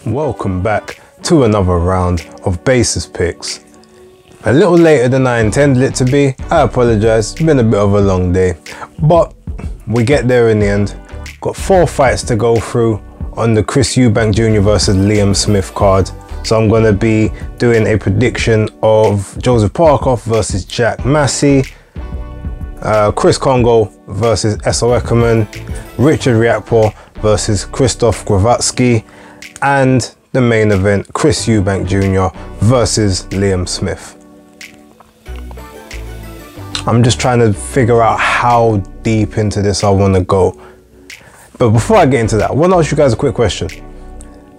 Welcome back to another round of basis picks. A little later than I intended it to be. I apologize, it's been a bit of a long day, but we get there in the end. Got 4 fights to go through on the Eubank Jr versus Liam Smith card. So I'm going to be doing a prediction of Joseph Parker versus Jack Massey, Kongo versus Essuman, Richard Riakporhe versus Kryzstof Glowacki, and the main event, Eubank Jr versus Liam Smith. I'm just trying to figure out how deep into this I want to go. But before I get into that, I want to ask you guys a quick question.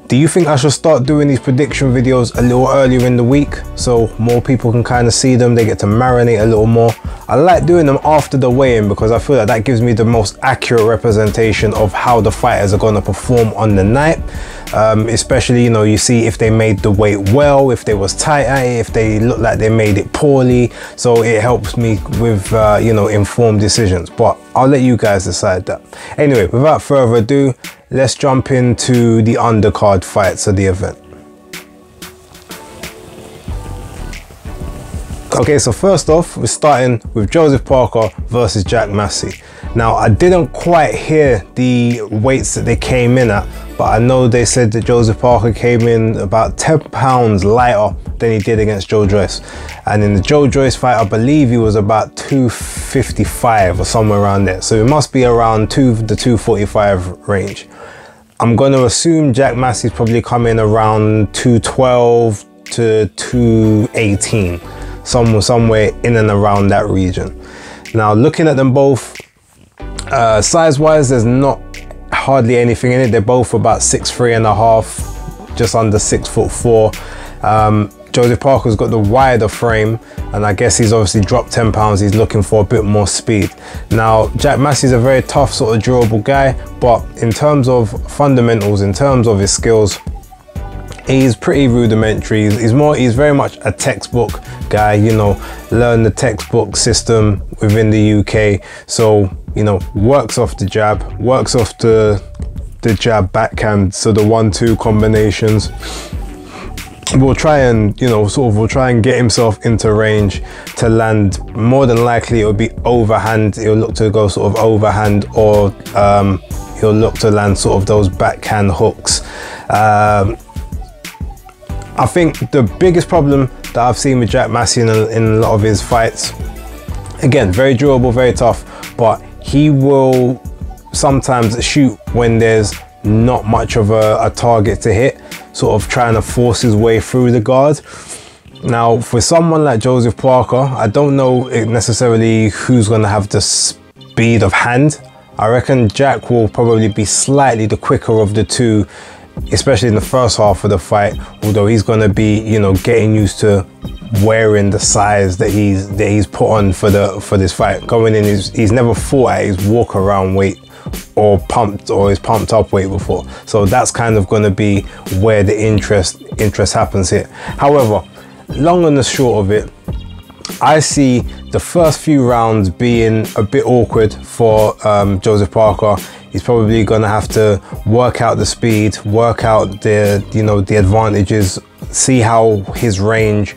Do you think I should start doing these prediction videos a little earlier in the week so more people can kind of see them, they get to marinate a little more? I like doing them after the weigh-in because I feel like that gives me the most accurate representation of how the fighters are going to perform on the night. Especially, you know, you see if they made the weight well, if they was tight at it, if they look like they made it poorly. So it helps me with, you know, informed decisions, but I'll let you guys decide that. Anyway, without further ado, let's jump into the undercard fights of the event. Okay, so first off, we're starting with Joseph Parker versus Jack Massey. Now, I didn't quite hear the weights that they came in at, but I know they said that Joseph Parker came in about 10 pounds lighter than he did against Joe Joyce. And in the Joe Joyce fight, I believe he was about 255 or somewhere around there. So it must be around the 245 range. I'm going to assume Jack Massey's probably coming around 212 to 218. Somewhere in and around that region. Now, looking at them both, size-wise, there's not hardly anything in it. They're both about 6'3½", just under 6'4". Joseph Parker's got the wider frame, and I guess he's obviously dropped 10 pounds. He's looking for a bit more speed. Now, Jack Massey's a very tough, sort of durable guy, but in terms of fundamentals, in terms of his skills, he's pretty rudimentary. He's very much a textbook guy, you know, learn the textbook system within the UK. So, you know, works off the jab, works off the jab backhand, so the 1-2 combinations. Will try and, you know, will try and get himself into range to land. More than likely it'll be overhand. He'll look to go sort of overhand, or he'll look to land sort of those backhand hooks. I think the biggest problem that I've seen with Jack Massey in a lot of his fights, again, very durable, very tough, but he will sometimes shoot when there's not much of a target to hit, sort of trying to force his way through the guard. Now, for someone like Joseph Parker, I don't know necessarily who's going to have the speed of hand. I reckon Jack will probably be slightly the quicker of the two, especially in the first half of the fight, although he's going to be, you know, getting used to wearing the size that he's put on for this fight. Going in, he's never fought at his walk around weight or his pumped up weight before, so that's kind of going to be where the interest happens here. However, long and the short of it, I see the first few rounds being a bit awkward for Joseph Parker. He's probably going to have to work out the speed, work out the advantages, see how his range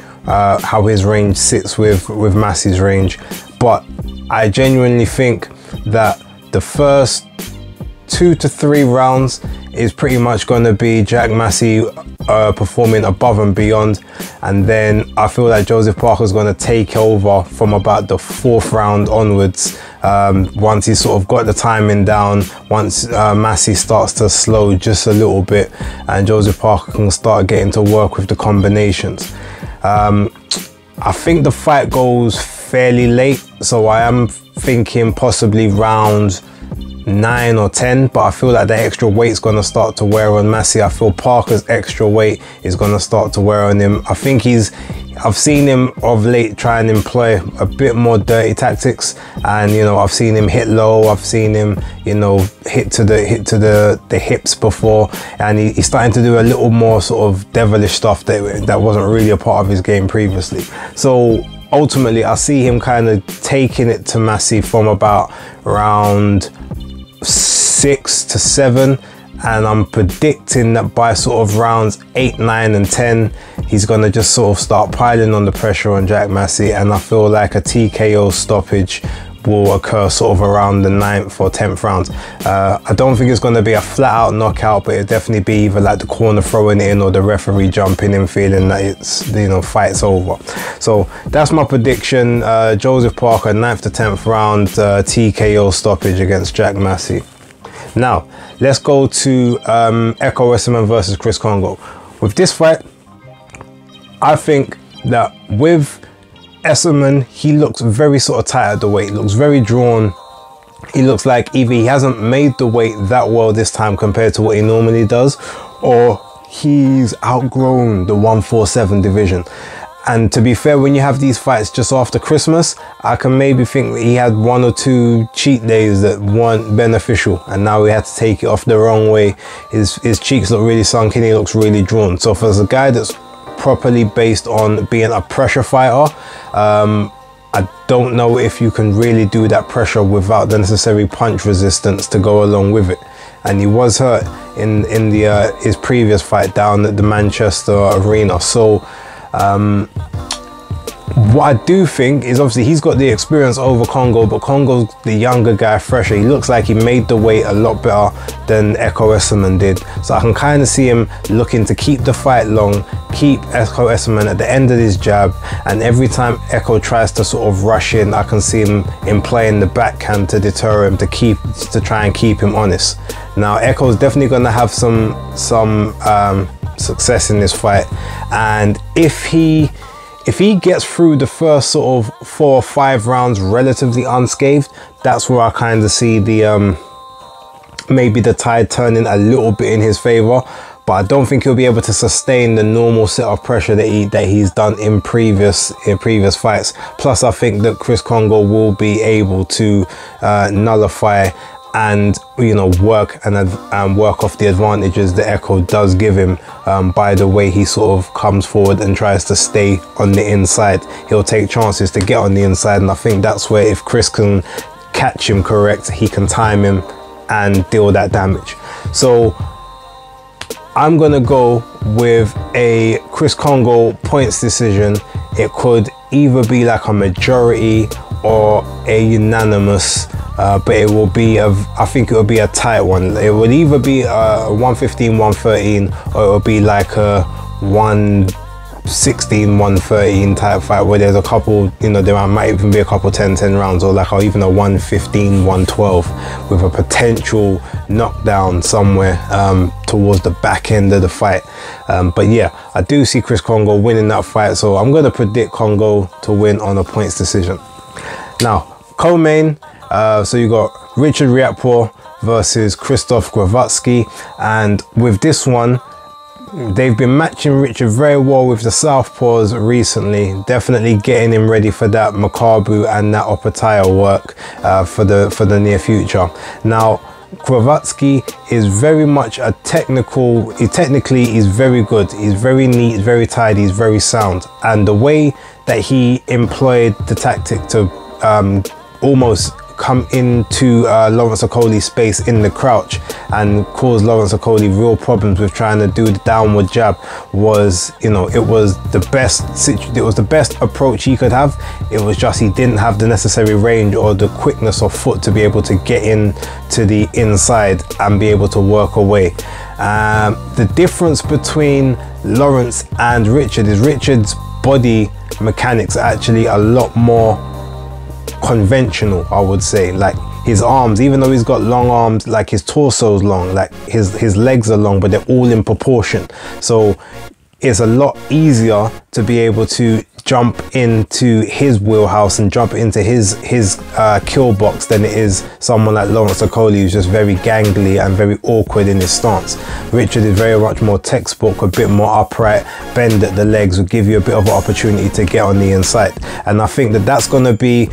sits with Massey's range. But I genuinely think that the first 2 to 3 rounds is pretty much going to be Jack Massey performing above and beyond, and then I feel like Joseph Parker is going to take over from about the 4th round onwards. Once he's sort of got the timing down, once Massey starts to slow just a little bit, and Joseph Parker can start getting to work with the combinations. I think the fight goes fairly late, so I am thinking possibly round 9 or 10, but I feel like the extra weight's going to start to wear on Massey. I feel Parker's extra weight is going to start to wear on him. I think I've seen him of late try and employ a bit more dirty tactics, and you know, I've seen him hit low, I've seen him, you know, hit to the hips before, and he's starting to do a little more sort of devilish stuff that wasn't really a part of his game previously. So ultimately I see him kind of taking it to Massey from about round 6 to 7, and I'm predicting that by sort of rounds 8, 9 and 10 he's going to just sort of start piling on the pressure on Jack Massey, and I feel like a TKO stoppage will occur sort of around the 9th or 10th round. I don't think it's going to be a flat out knockout, but it'll definitely be either like the corner throwing it in or the referee jumping in feeling that it's, you know, fight's over. So that's my prediction. Joseph Parker, 9th to 10th round, TKO stoppage against Jack Massey. Now let's go to Ekow Essuman versus Chris Kongo. With this fight, I think that with Essuman, he looks very sort of tight at the weight, looks very drawn. He looks like either he hasn't made the weight that well this time compared to what he normally does, or he's outgrown the 147 division. And to be fair, when you have these fights just after Christmas, I can maybe think that he had 1 or 2 cheat days that weren't beneficial, and now he had to take it off the wrong way. His cheeks look really sunken, he looks really drawn. So for a guy that's properly based on being a pressure fighter, I don't know if you can really do that pressure without the necessary punch resistance to go along with it. And he was hurt in his previous fight down at the Manchester Arena. So what I do think is, obviously he's got the experience over Kongo, but Kongo's the younger guy, fresher. He looks like he made the weight a lot better than Ekow Essuman did. So I can kind of see him looking to keep the fight long, keep Ekow Essuman at the end of his jab, and every time Ekow tries to sort of rush in, I can see him playing the backhand to deter him, to try and keep him honest. Now Ekow's definitely going to have some success in this fight, and if he gets through the first sort of 4 or 5 rounds relatively unscathed, that's where I kind of see the maybe the tide turning a little bit in his favor. But I don't think he'll be able to sustain the normal set of pressure that he's done in previous fights. Plus I think that Chris Kongo will be able to nullify and, you know, work off the advantages that Ekow does give him by the way he sort of comes forward and tries to stay on the inside. He'll take chances to get on the inside, and I think that's where, if Chris can catch him correct, he can time him and deal that damage. So I'm gonna go with a Chris Kongo points decision. It could either be like a majority or a unanimous, but it will be I think it will be a tight one. It would either be a 115, 113, or it will be like a 116, 113 type fight where there's a couple, you know, there might even be a couple 10-10 rounds, or like even a 115, 112 with a potential knockdown somewhere towards the back end of the fight. But yeah, I do see Chris Kongo winning that fight, so I'm going to predict Kongo to win on a points decision. Now, co-main, so you got Richard Riakporhe versus Kryzstof Glowacki, and with this one, they've been matching Richard very well with the southpaws recently, definitely getting him ready for that Makabu and that Opataya work for the near future. Now, Glowacki is very much a technically he's very good, he's very neat, he's very tidy, he's very sound, and the way that he employed the tactic to almost come into Lawrence Okoli's space in the crouch and cause Lawrence Okoli real problems with trying to do the downward jab was, you know, it was the best approach he could have. It was just he didn't have the necessary range or the quickness of foot to be able to get in to the inside and be able to work away. The difference between Lawrence and Richard is Richard's body mechanics are actually a lot more conventional, I would say. Like his arms, even though he's got long arms, like his torso's long, like his legs are long, but they're all in proportion. So it's a lot easier to be able to jump into his wheelhouse and jump into his kill box than it is someone like Lawrence Okoli, who's just very gangly and very awkward in his stance. Richard is very much more textbook, a bit more upright, bend at the legs, will give you a bit of an opportunity to get on the inside. And I think that that's going to be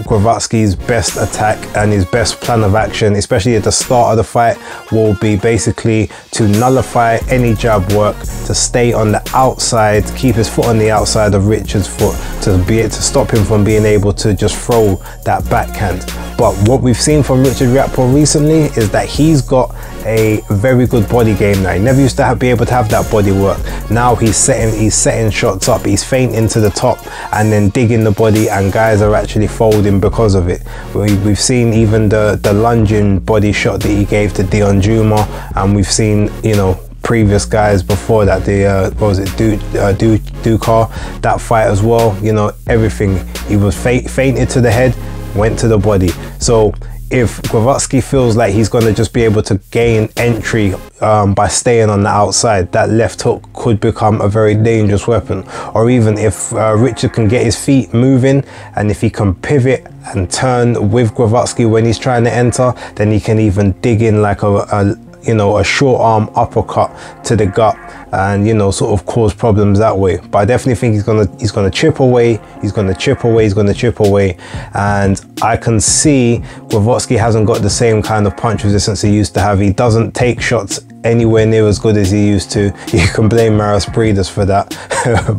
Glowacki's best attack, and his best plan of action, especially at the start of the fight, will be basically to nullify any jab work, to stay on the outside, keep his foot on the outside outside of Richard's foot to stop him from being able to just throw that backhand. But what we've seen from Richard Riakporhe recently is that he's got a very good body game now. He never used to be able to have that body work. Now he's setting shots up, he's feinting to the top and then digging the body, and guys are actually folding because of it. We've seen even the lunging body shot that he gave to Eubank Jr, and we've seen, you know, previous guys before that, the what was it, Dukar, that fight as well. You know, everything, he was feinted to the head, went to the body. So if Glowacki feels like he's going to just be able to gain entry by staying on the outside, that left hook could become a very dangerous weapon. Or even if Richard can get his feet moving, and if he can pivot and turn with Glowacki when he's trying to enter, then he can even dig in like a short arm uppercut to the gut, and, you know, sort of cause problems that way. But I definitely think he's gonna chip away, he's gonna chip away, and I can see Glowacki hasn't got the same kind of punch resistance he used to have. He doesn't take shots anywhere near as good as he used to. You can blame Maras Breeders for that.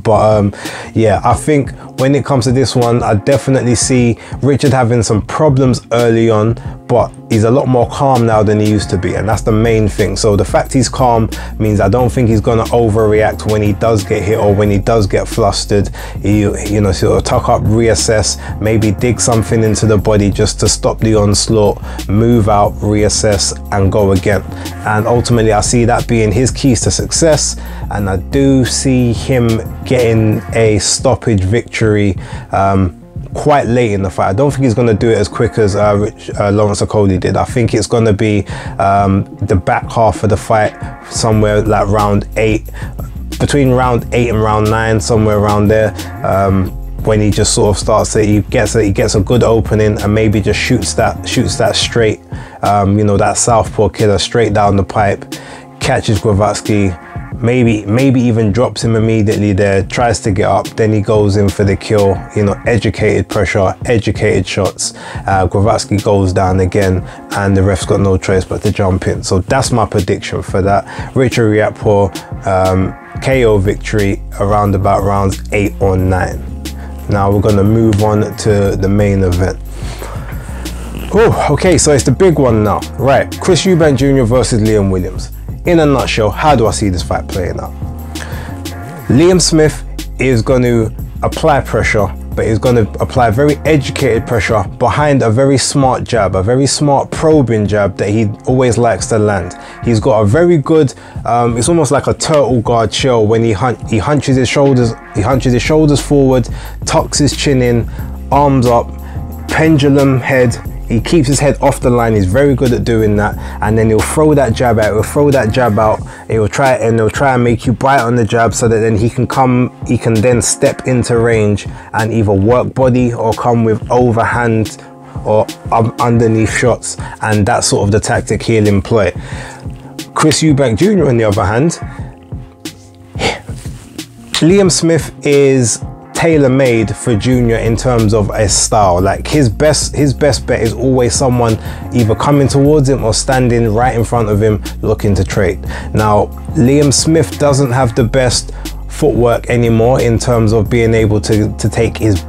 But yeah, I think when it comes to this one, I definitely see Richard having some problems early on, but he's a lot more calm now than he used to be, and that's the main thing. So the fact he's calm means I don't think he's gonna overreact when he does get hit or when he does get flustered. You know, sort of tuck up, reassess, maybe dig something into the body just to stop the onslaught, move out, reassess, and go again. And ultimately I see that being his keys to success, and I do see him getting a stoppage victory quite late in the fight. I don't think he's going to do it as quick as Lawrence Ekow did. I think it's going to be the back half of the fight, somewhere like round 8, between round 8 and round 9, somewhere around there, when he just sort of starts to, he gets a good opening and maybe just shoots that straight, you know, that southpaw killer straight down the pipe, catches Glowacki, maybe even drops him immediately there, tries to get up, then he goes in for the kill. You know, educated pressure, educated shots. Glowacki goes down again, and the ref's got no choice but to jump in. So that's my prediction for that. Richard Riakporhe KO victory around about rounds 8 or 9. Now we're gonna move on to the main event. Oh, okay, so it's the big one now. Right, Eubank Jr versus Liam Williams. In a nutshell, how do I see this fight playing out? Liam Smith is going to apply pressure, but he's going to apply very educated pressure behind a very smart jab, a very smart probing jab that he always likes to land. He's got a very good, it's almost like a turtle guard shell when he hunches his shoulders forward, tucks his chin in, arms up, pendulum head. He keeps his head off the line. He's very good at doing that, and then he'll throw that jab out. He'll try and make you bite on the jab, so that then he can then step into range and either work body or come with overhand or underneath shots, and that's sort of the tactic he'll employ. Eubank Jr on the other hand, Liam Smith is tailor-made for Junior in terms of a style. Like his best bet is always someone either coming towards him or standing right in front of him looking to trade. Now Liam Smith doesn't have the best footwork anymore in terms of being able to take his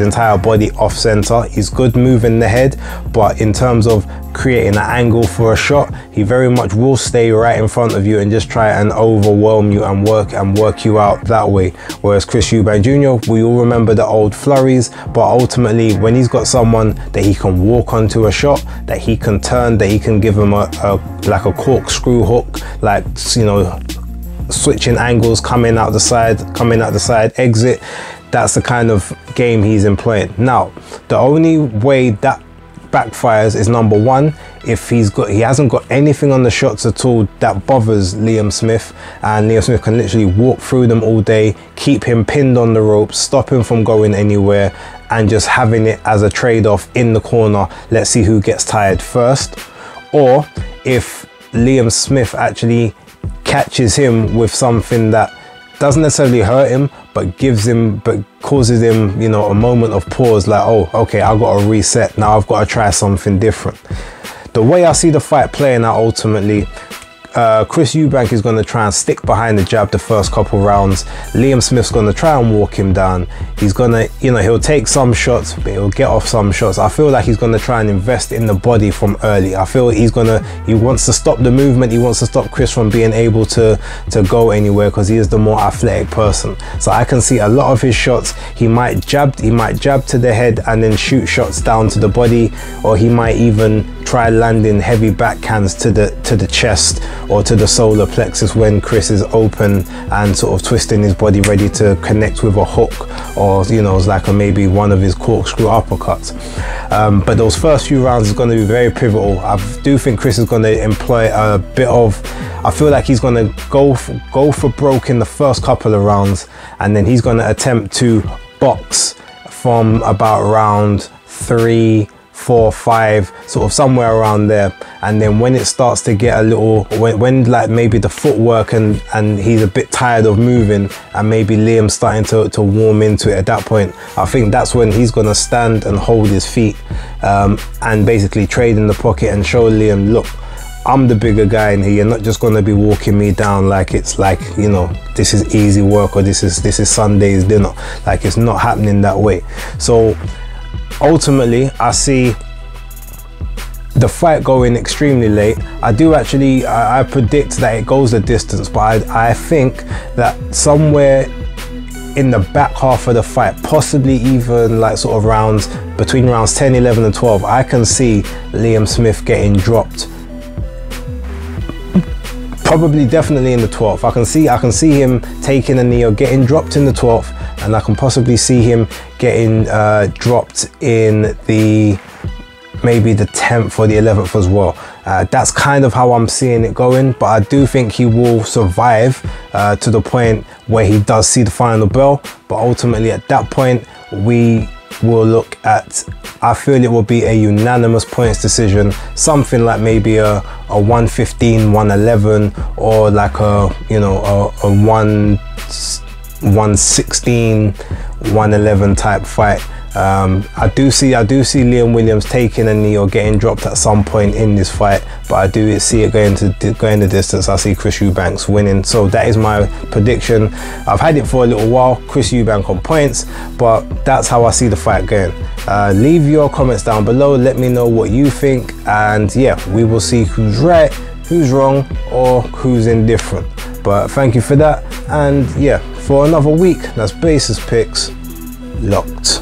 entire body off center. He's good moving the head, but in terms of creating an angle for a shot, he very much will stay right in front of you and just try and overwhelm you and work you out that way. Whereas Eubank Jr, we all remember the old flurries, but ultimately when he's got someone that he can walk onto a shot, that he can turn, that he can give him like a corkscrew hook, like, you know, switching angles, coming out the side, exit. That's the kind of game he's employing. Now, the only way that backfires is, number one, if he hasn't got anything on the shots at all that bothers Liam Smith, and Liam Smith can literally walk through them all day, keep him pinned on the ropes, stop him from going anywhere, and just having it as a trade-off in the corner. Let's see who gets tired first. Or if Liam Smith actually catches him with something that doesn't necessarily hurt him, but causes him, you know, a moment of pause, like, oh, okay, I've got to reset, now I've got to try something different. The way I see the fight playing out ultimately, Chris Eubank is going to try and stick behind the jab the first couple rounds. Liam Smith's going to try and walk him down. He's going to, you know, he'll take some shots, but he'll get off some shots. I feel like he's going to try and invest in the body from early. I feel he wants to stop the movement. He wants to stop Chris from being able to go anywhere, because he is the more athletic person. So I can see a lot of his shots. He might jab to the head and then shoot shots down to the body, or he might even try landing heavy backhands to the chest or to the solar plexus when Chris is open and sort of twisting his body ready to connect with a hook, or, you know, it's like maybe one of his corkscrew uppercuts. But those first few rounds is going to be very pivotal. I do think Chris is going to employ a bit of, I feel like he's going to go for broke in the first couple of rounds, and then he's going to attempt to box from about round 3, 4, 5, sort of somewhere around there. And then when it starts to get a little, when like maybe the footwork and he's a bit tired of moving, and maybe Liam's starting to warm into it, at that point I think that's when he's going to stand and hold his feet, and basically trade in the pocket and show Liam, look, I'm the bigger guy in here. You're not just going to be walking me down like it's like, you know, this is easy work, or this is Sunday's dinner. Like, it's not happening that way. So ultimately I see the fight going extremely late. I do actually, I predict that it goes the distance, but I think that somewhere in the back half of the fight, possibly even like sort of rounds between rounds 10, 11 and 12, I can see Liam Smith getting dropped. Probably definitely in the 12th. I can see him taking a knee or getting dropped in the 12th, and I can possibly see him getting dropped in the maybe the 10th or the 11th as well. That's kind of how I'm seeing it going, but I do think he will survive to the point where he does see the final bell. But ultimately at that point we will look at, I feel it will be a unanimous points decision, something like maybe a 115, 111, or like a, you know, a 116, 111 type fight. I do see Liam Williams taking a knee or getting dropped at some point in this fight, but I do see it going the distance. I see Chris Eubanks winning, so that is my prediction. I've had it for a little while, Chris Eubank on points, but that's how I see the fight going. Leave your comments down below, let me know what you think, and yeah, we will see who's right, who's wrong, or who's indifferent. But thank you for that, and yeah, for another week, that's Basis Picks locked.